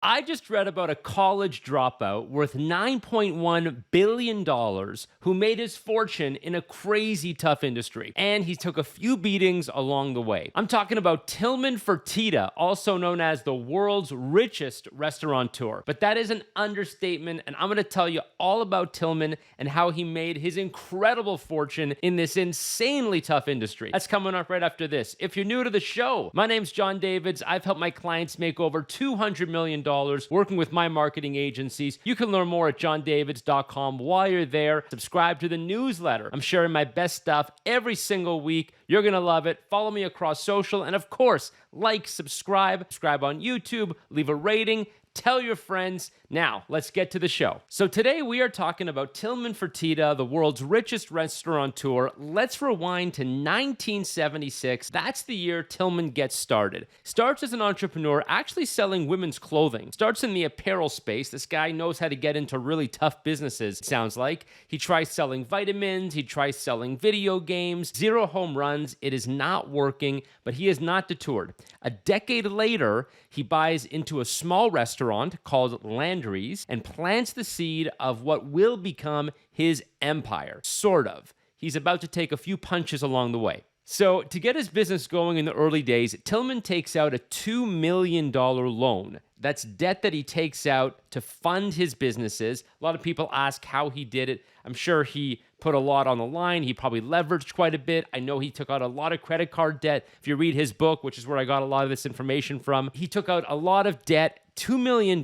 I just read about a college dropout worth $9.1 billion dollars who made his fortune in a crazy tough industry. And he took a few beatings along the way. I'm talking about Tillman Fertitta, also known as the world's richest restaurateur. But that is an understatement, and I'm going to tell you all about Tillman and how he made his incredible fortune in this insanely tough industry. That's coming up right after this. If you're new to the show, my name's John Davids. I've helped my clients make over $200 million working with my marketing agencies. You can learn more at johndavids.com. While you're there, subscribe to the newsletter. I'm sharing my best stuff every single week. You're going to love it. Follow me across social. And of course, subscribe on YouTube, leave a rating. Tell your friends. Now, let's get to the show. So today we are talking about Tillman Fertitta, the world's richest restaurateur. Let's rewind to 1976. That's the year Tillman gets started. Starts as an entrepreneur, actually selling women's clothing. Starts in the apparel space. This guy knows how to get into really tough businesses, it sounds like. He tries selling vitamins. He tries selling video games. 0 home runs. It is not working, but he is not detoured. A decade later, he buys into a small restaurant called Landry's and plants the seed of what will become his empire. Sort of. He's about to take a few punches along the way. So to get his business going in the early days, Tillman takes out a $2 million loan. That's debt that he takes out to fund his businesses. A lot of people ask how he did it. I'm sure he put a lot on the line. He probably leveraged quite a bit. I know he took out a lot of credit card debt. If you read his book, which is where I got a lot of this information from, he took out a lot of debt, $2 million,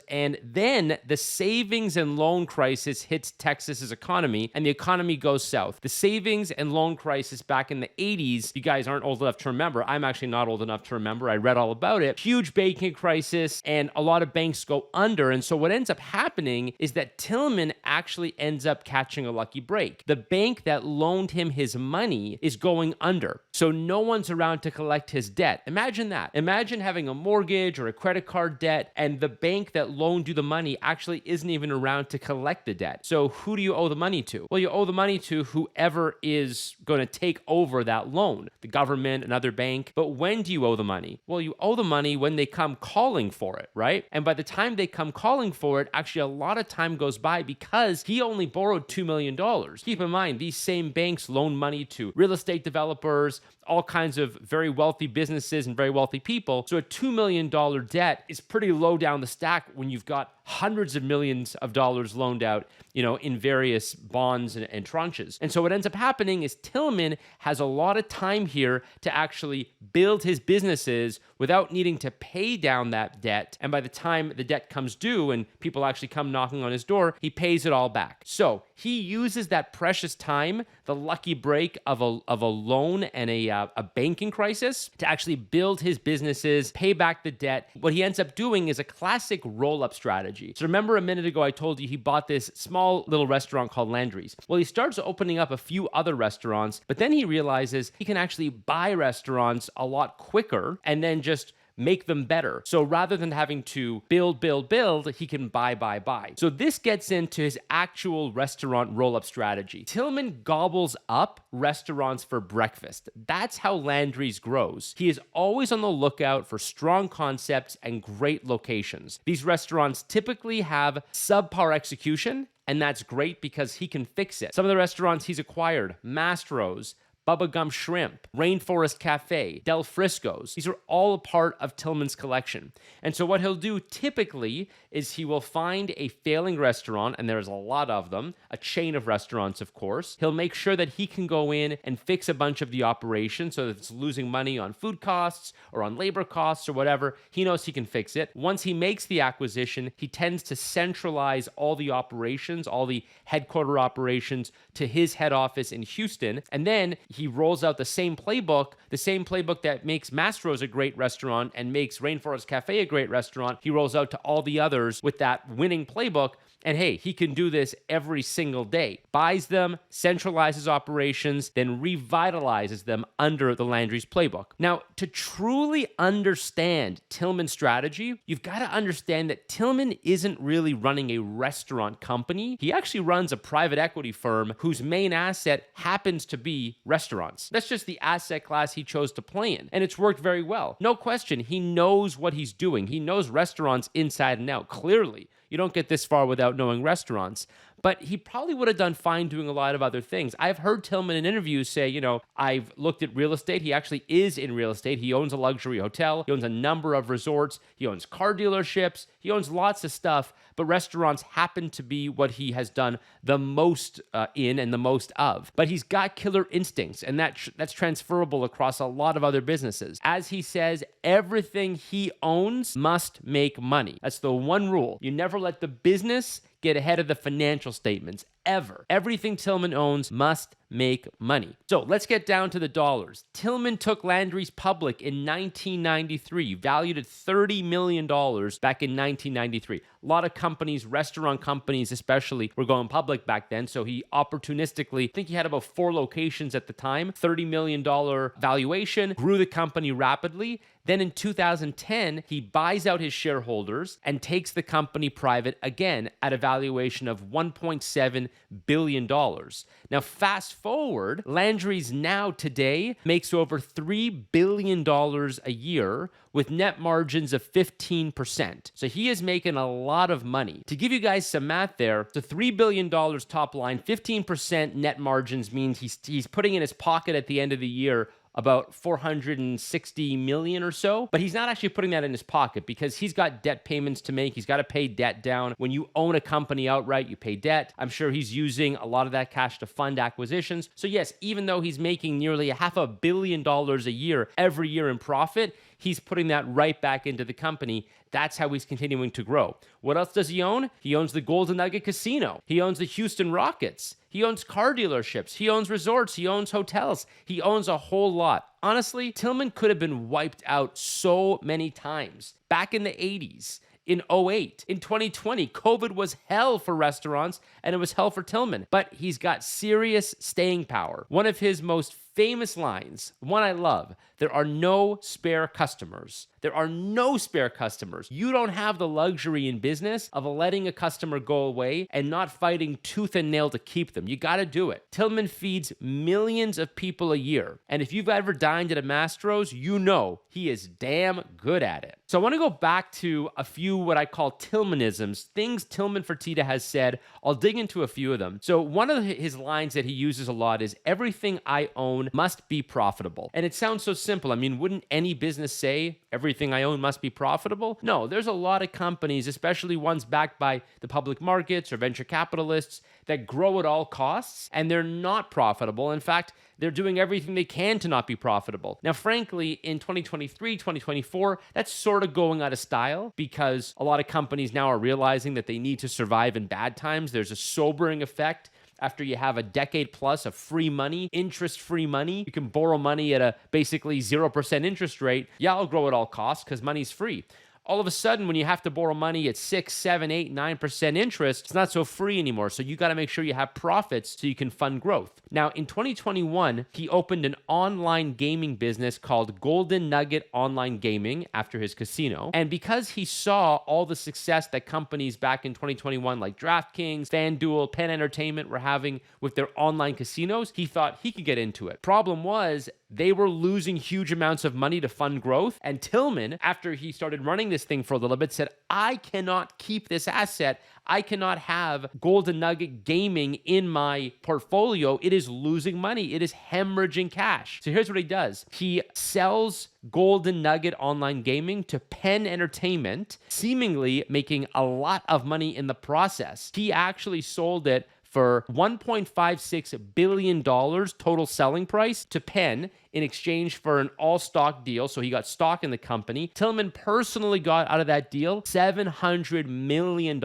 and then the savings and loan crisis hits Texas's economy, and the economy goes south. The savings and loan crisis back in the 80s, you guys aren't old enough to remember. I'm actually not old enough to remember. I read all about it. Huge banking crisis, and a lot of banks go under, and so what ends up happening is that Tillman actually ends up catching a lucky break. The bank that loaned him his money is going under, so no one's around to collect his debt. Imagine that. Imagine having a mortgage or a credit card debt, and the bank that loaned you the money actually isn't even around to collect the debt. So who do you owe the money to? Well, you owe the money to whoever is going to take over that loan, the government, another bank. But when do you owe the money? Well, you owe the money when they come calling for it, right? And by the time they come calling for it, actually a lot of time goes by because he only borrowed $2 million. Keep in mind, these same banks loan money to real estate developers, all kinds of very wealthy businesses and very wealthy people. So a $2 million debt is pretty low down the stack when you've got hundreds of millions of dollars loaned out, in various bonds and tranches. And so what ends up happening is Tillman has a lot of time here to actually build his businesses without needing to pay down that debt. And by the time the debt comes due and people actually come knocking on his door, he pays it all back. So he uses that precious time, the lucky break of a loan and a banking crisis, to actually build his businesses, pay back the debt. What he ends up doing is a classic roll-up strategy. So remember a minute ago I told you he bought this small little restaurant called Landry's. Well, he starts opening up a few other restaurants, but then he realizes he can actually buy restaurants a lot quicker and then just make them better. So rather than having to build, he can buy. So this gets into his actual restaurant roll-up strategy. Tillman gobbles up restaurants for breakfast. That's how Landry's grows. He is always on the lookout for strong concepts and great locations. These restaurants typically have subpar execution, and that's great because he can fix it. Some of the restaurants he's acquired: Mastro's, Bubba Gum Shrimp, Rainforest Cafe, Del Frisco's. These are all a part of Tillman's collection. And so what he'll do typically is he will find a failing restaurant, and there's a lot of them, a chain of restaurants, of course. He'll make sure that he can go in and fix a bunch of the operations so that it's losing money on food costs or on labor costs or whatever. He knows he can fix it. Once he makes the acquisition, he tends to centralize all the operations, all the headquarter operations, to his head office in Houston. And then he rolls out the same playbook that makes Mastro's a great restaurant and makes Rainforest Cafe a great restaurant. He rolls out to all the others with that winning playbook. And hey, he can do this every single day. Buys them, centralizes operations, then revitalizes them under the Landry's playbook. Now, to truly understand Tillman's strategy, you've got to understand that Tillman isn't really running a restaurant company. He actually runs a private equity firm whose main asset happens to be restaurants. That's just the asset class he chose to play in, and it's worked very well. No question, he knows what he's doing. He knows restaurants inside and out, clearly. You don't get this far without knowing restaurants. But he probably would have done fine doing a lot of other things. I've heard Tillman in interviews say, I've looked at real estate. He actually is in real estate. He owns a luxury hotel. He owns a number of resorts. He owns car dealerships. He owns lots of stuff. But restaurants happen to be what he has done the most in and the most of. But he's got killer instincts, and that's transferable across a lot of other businesses. As he says, everything he owns must make money. That's the one rule. You never let the business get ahead of the financial statements, ever. Everything Tillman owns must make money. So let's get down to the dollars. Tillman took Landry's public in 1993, valued at $30 million back in 1993. A lot of companies, restaurant companies especially, were going public back then, so he opportunistically, I think he had about 4 locations at the time, $30 million valuation, grew the company rapidly. Then in 2010, he buys out his shareholders and takes the company private again at a valuation of $1.7 billion. Now, fast forward, Landry's now today makes over $3 billion a year with net margins of 15%. So he is making a lot of money. To give you guys some math there, the $3 billion top line, 15% net margins means he's putting in his pocket at the end of the year about $460 million or so, but he's not actually putting that in his pocket because he's got debt payments to make. He's got to pay debt down. When you own a company outright, you pay debt. I'm sure he's using a lot of that cash to fund acquisitions. So yes, even though he's making nearly $500 million a year every year in profit, he's putting that right back into the company. That's how he's continuing to grow. What else does he own? He owns the Golden Nugget Casino. He owns the Houston Rockets. He owns car dealerships. He owns resorts. He owns hotels. He owns a whole lot. Honestly, Tillman could have been wiped out so many times. Back in the 80s, in 2008, in 2020, COVID was hell for restaurants, and it was hell for Tillman. But he's got serious staying power. One of his most famous lines, one I love, there are no spare customers. There are no spare customers. You don't have the luxury in business of letting a customer go away and not fighting tooth and nail to keep them. You got to do it. Tillman feeds millions of people a year. And if you've ever dined at a Mastro's, you know he is damn good at it. So I want to go back to a few what I call Tillmanisms, things Tillman Fertitta has said. I'll dig into a few of them. So one of his lines that he uses a lot is, everything I own must be profitable. And it sounds so simple. I mean, wouldn't any business say everything I own must be profitable? No, there's a lot of companies, especially ones backed by the public markets or venture capitalists, that grow at all costs and they're not profitable. In fact, they're doing everything they can to not be profitable. Now, frankly, in 2023, 2024, that's sort of going out of style because a lot of companies now are realizing that they need to survive in bad times. There's a sobering effect. After you have a decade plus of free money, interest-free money, you can borrow money at a basically 0% interest rate. Yeah, I'll grow at all costs because money's free. All of a sudden, when you have to borrow money at 6, 7, 8, 9% interest, it's not so free anymore. So you got to make sure you have profits so you can fund growth. Now, in 2021, he opened an online gaming business called Golden Nugget Online Gaming after his casino. And because he saw all the success that companies back in 2021 like DraftKings, FanDuel, Penn Entertainment were having with their online casinos, he thought he could get into it. Problem was, they were losing huge amounts of money to fund growth. And Tillman, after he started running this thing for a little bit, said, I cannot keep this asset. I cannot have Golden Nugget Gaming in my portfolio. It is losing money. It is hemorrhaging cash. So here's what he does. He sells Golden Nugget Online Gaming to Penn Entertainment, seemingly making a lot of money in the process. He actually sold it for $1.56 billion total selling price to Penn in exchange for an all-stock deal. So he got stock in the company. Tillman personally got out of that deal $700 million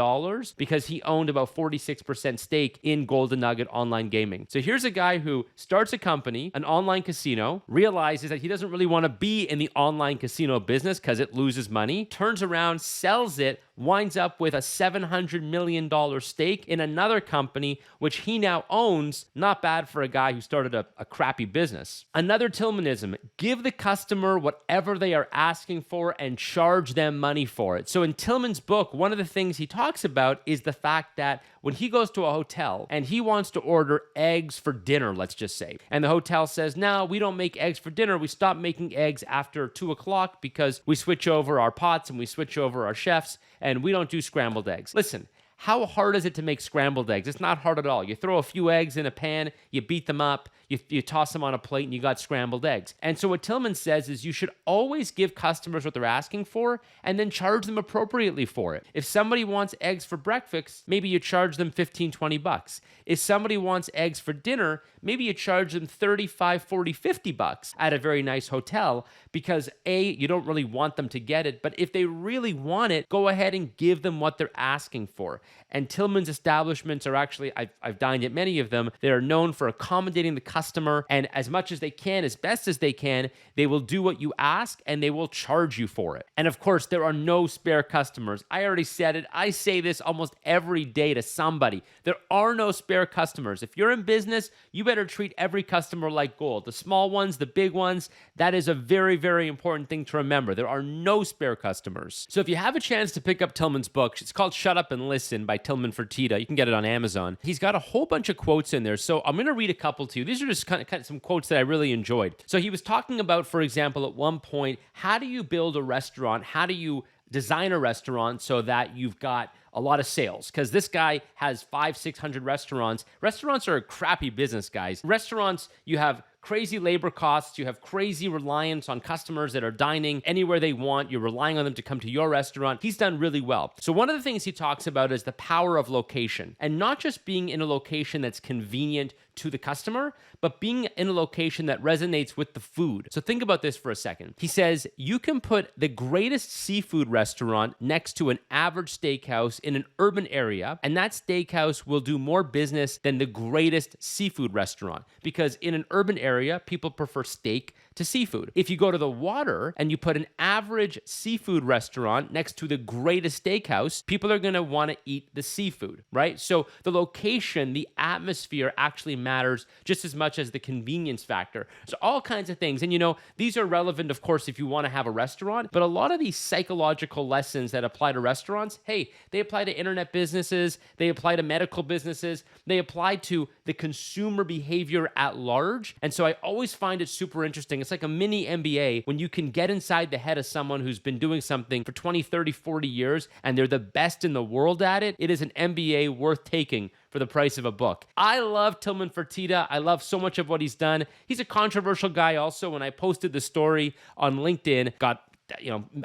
because he owned about 46% stake in Golden Nugget Online Gaming. So here's a guy who starts a company, an online casino, realizes that he doesn't really want to be in the online casino business because it loses money, turns around, sells it, winds up with a $700 million stake in another company, which he now owns. Not bad for a guy who started a crappy business. Another Tillmanism: give the customer whatever they are asking for and charge them money for it. So in Tillman's book, one of the things he talks about is the fact that when he goes to a hotel and he wants to order eggs for dinner, let's just say, and the hotel says, no, we don't make eggs for dinner. We stop making eggs after 2 o'clock because we switch over our pots and we switch over our chefs and we don't do scrambled eggs. Listen, how hard is it to make scrambled eggs? It's not hard at all. You throw a few eggs in a pan, you beat them up, you toss them on a plate, and you got scrambled eggs. And so what Tillman says is you should always give customers what they're asking for and then charge them appropriately for it. If somebody wants eggs for breakfast, maybe you charge them $15-20. If somebody wants eggs for dinner, maybe you charge them $35-40-50 at a very nice hotel because A, you don't really want them to get it, but if they really want it, go ahead and give them what they're asking for. And Tillman's establishments are actually, I've dined at many of them, they are known for accommodating the customer, and as much as they can, as best as they can, they will do what you ask and they will charge you for it. And of course, there are no spare customers. I already said it. I say this almost every day to somebody. There are no spare customers. If you're in business, you better treat every customer like gold. The small ones, the big ones, that is a very, very important thing to remember. There are no spare customers. So if you have a chance to pick up Tillman's book, it's called Shut Up and Listen by Tillman Fertitta. You can get it on Amazon. He's got a whole bunch of quotes in there. So I'm going to read a couple to you. These are just kind of some quotes that I really enjoyed. So he was talking about, for example, at one point, how do you build a restaurant? How do you design a restaurant so that you've got a lot of sales? Because this guy has 500-600 restaurants. Restaurants are a crappy business, guys. Restaurants, you have crazy labor costs, you have crazy reliance on customers that are dining anywhere they want, you're relying on them to come to your restaurant. He's done really well. So one of the things he talks about is the power of location, and not just being in a location that's convenient to the customer, but being in a location that resonates with the food. So think about this for a second. He says, you can put the greatest seafood restaurant next to an average steakhouse in an urban area, and that steakhouse will do more business than the greatest seafood restaurant, because in an urban area, people prefer steak to seafood. If you go to the water and you put an average seafood restaurant next to the greatest steakhouse, people are going to want to eat the seafood, right? So the location, the atmosphere actually matters just as much as the convenience factor. So all kinds of things. And these are relevant, of course, if you want to have a restaurant, but a lot of these psychological lessons that apply to restaurants, hey, they apply to internet businesses, they apply to medical businesses, they apply to the consumer behavior at large. And so I always find it super interesting. It's like a mini MBA when you can get inside the head of someone who's been doing something for 20, 30, 40 years, and they're the best in the world at it. It is an MBA worth taking for the price of a book. I love Tillman Fertitta. I love so much of what he's done. He's a controversial guy also. When I posted the story on LinkedIn, got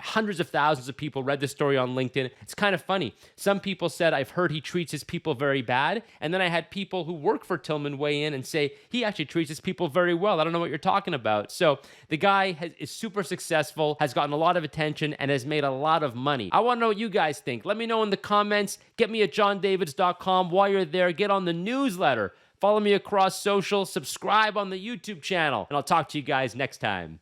hundreds of thousands of people read the story on LinkedIn. It's kind of funny. Some people said, I've heard he treats his people very bad. And then I had people who work for Tillman weigh in and say, he actually treats his people very well. I don't know what you're talking about. So the guy is super successful, has gotten a lot of attention, and has made a lot of money. I want to know what you guys think. Let me know in the comments. Get me at johndavids.com. While you're there, get on the newsletter. Follow me across social. Subscribe on the YouTube channel. And I'll talk to you guys next time.